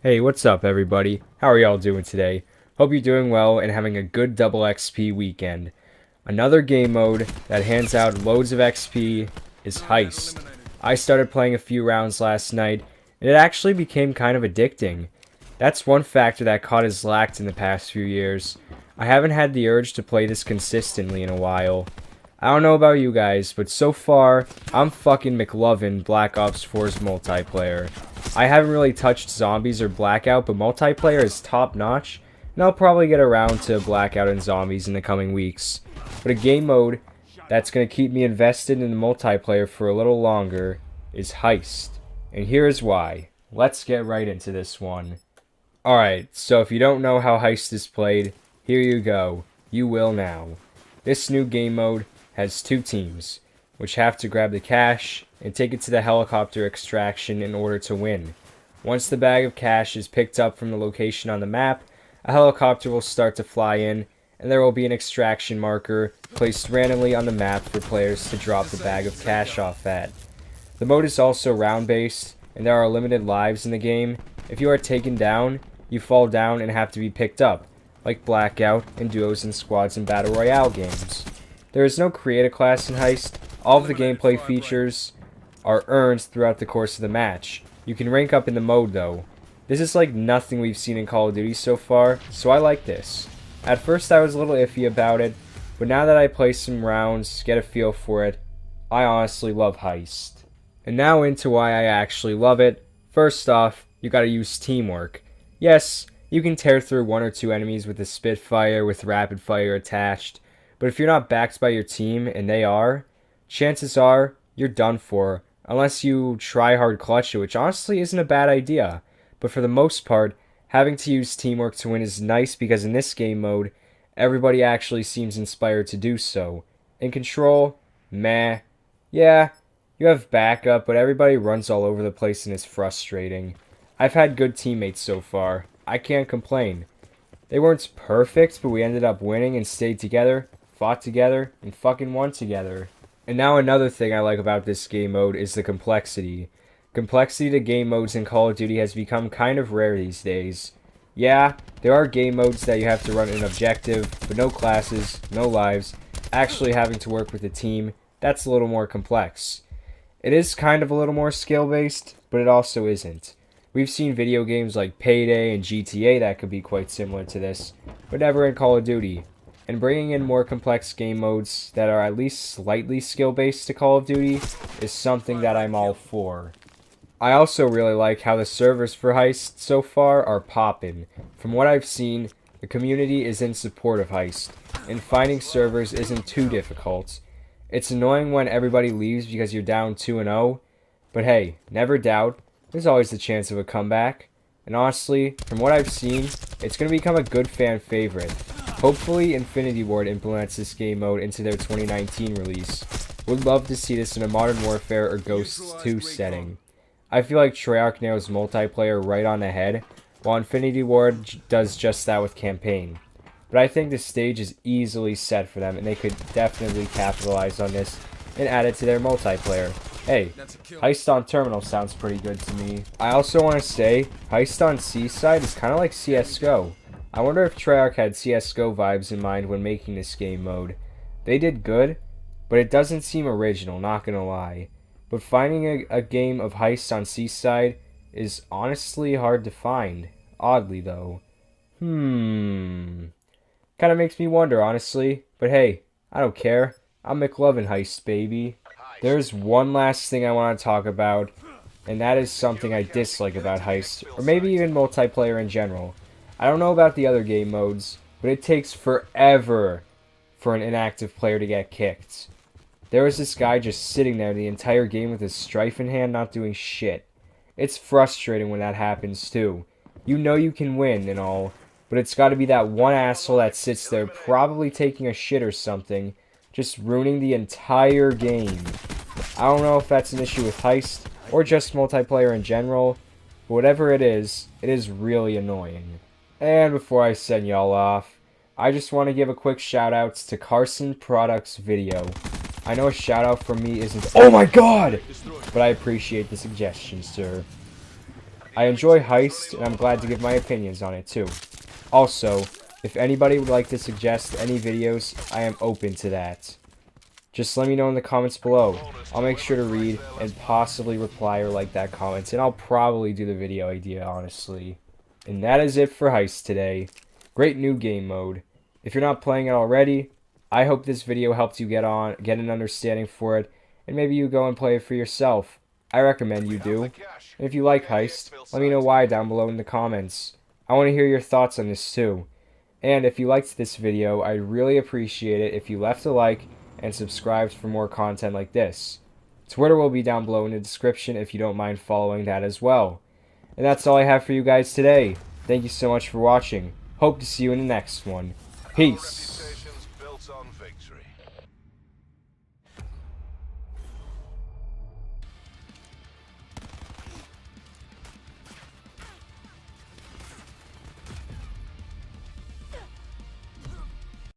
Hey, what's up, everybody? How are y'all doing today? Hope you're doing well and having a good double XP weekend. Another game mode that hands out loads of XP is Heist. I started playing a few rounds last night, and it actually became kind of addicting. That's one factor that COD has lacked in the past few years. I haven't had the urge to play this consistently in a while. I don't know about you guys, but so far, I'm fucking McLovin Black Ops 4's multiplayer. I haven't really touched Zombies or Blackout, but multiplayer is top notch, and I'll probably get around to Blackout and Zombies in the coming weeks. But a game mode that's going to keep me invested in the multiplayer for a little longer is Heist. And here's why. Let's get right into this one. Alright, so if you don't know how Heist is played, here you go. You will now. This new game mode has two teams, which have to grab the cash and take it to the helicopter extraction in order to win. Once the bag of cash is picked up from the location on the map, a helicopter will start to fly in, and there will be an extraction marker placed randomly on the map for players to drop the bag of cash off at. The mode is also round-based, and there are limited lives in the game. If you are taken down, you fall down and have to be picked up, like Blackout and duos and squads in Battle Royale games. There is no creator class in Heist. All of the gameplay features are earned throughout the course of the match. You can rank up in the mode though. This is like nothing we've seen in Call of Duty so far, so I like this. At first I was a little iffy about it, but now that I play some rounds, get a feel for it, I honestly love Heist. And now into why I actually love it. First off, you gotta use teamwork. Yes, you can tear through one or two enemies with a Spitfire with rapid fire attached, but if you're not backed by your team, and they are, chances are you're done for, unless you try hard clutch it, which honestly isn't a bad idea. But for the most part, having to use teamwork to win is nice because in this game mode, everybody actually seems inspired to do so. In Control, meh. Yeah, you have backup, but everybody runs all over the place and it's frustrating. I've had good teammates so far. I can't complain. They weren't perfect, but we ended up winning and stayed together, fought together, and fucking won together. And now another thing I like about this game mode is the complexity. Complexity to game modes in Call of Duty has become kind of rare these days. Yeah, there are game modes that you have to run an objective, but no classes, no lives, actually having to work with a team, that's a little more complex. It is kind of a little more skill-based, but it also isn't. We've seen video games like Payday and GTA that could be quite similar to this, but never in Call of Duty. And bringing in more complex game modes that are at least slightly skill-based to Call of Duty is something that I'm all for. I also really like how the servers for Heist so far are poppin'. From what I've seen, the community is in support of Heist, and finding servers isn't too difficult. It's annoying when everybody leaves because you're down 2-0, but hey, never doubt, there's always the chance of a comeback. And honestly, from what I've seen, it's going to become a good fan favorite. Hopefully Infinity Ward implements this game mode into their 2019 release. Would love to see this in a Modern Warfare or Ghosts 2 setting. I feel like Treyarch nails multiplayer right on the head, while Infinity Ward does just that with campaign. But I think the stage is easily set for them, and they could definitely capitalize on this and add it to their multiplayer. Hey, Heist on Terminal sounds pretty good to me. I also want to say, Heist on Seaside is kind of like CSGO. I wonder if Treyarch had CSGO vibes in mind when making this game mode. They did good, but it doesn't seem original, not gonna lie. But finding a game of Heist on Seaside is honestly hard to find. Oddly, though. Kinda makes me wonder, honestly. But hey, I don't care. I'm McLovin Heist, baby. There's one last thing I want to talk about, and that is something I dislike about Heist, or maybe even multiplayer in general. I don't know about the other game modes, but it takes forever for an inactive player to get kicked. There was this guy just sitting there the entire game with his strife in hand not doing shit. It's frustrating when that happens too. You know you can win and all, but it's gotta be that one asshole that sits there probably taking a shit or something, just ruining the entire game. I don't know if that's an issue with Heist, or just multiplayer in general, but whatever it is really annoying. And before I send y'all off, I just want to give a quick shout out to Carson Products Video. I know a shout out from me isn't— oh my god! But I appreciate the suggestion, sir. I enjoy Heist, and I'm glad to give my opinions on it too. Also, if anybody would like to suggest any videos, I am open to that. Just let me know in the comments below. I'll make sure to read and possibly reply or like that comment, and I'll probably do the video idea, honestly. And that is it for Heist today. Great new game mode. If you're not playing it already, I hope this video helped you get an understanding for it, and maybe you go and play it for yourself. I recommend you do. And if you like Heist, let me know why down below in the comments. I want to hear your thoughts on this too. And if you liked this video, I'd really appreciate it if you left a like and subscribed for more content like this. Twitter will be down below in the description if you don't mind following that as well. And that's all I have for you guys today. Thank you so much for watching. Hope to see you in the next one. Peace.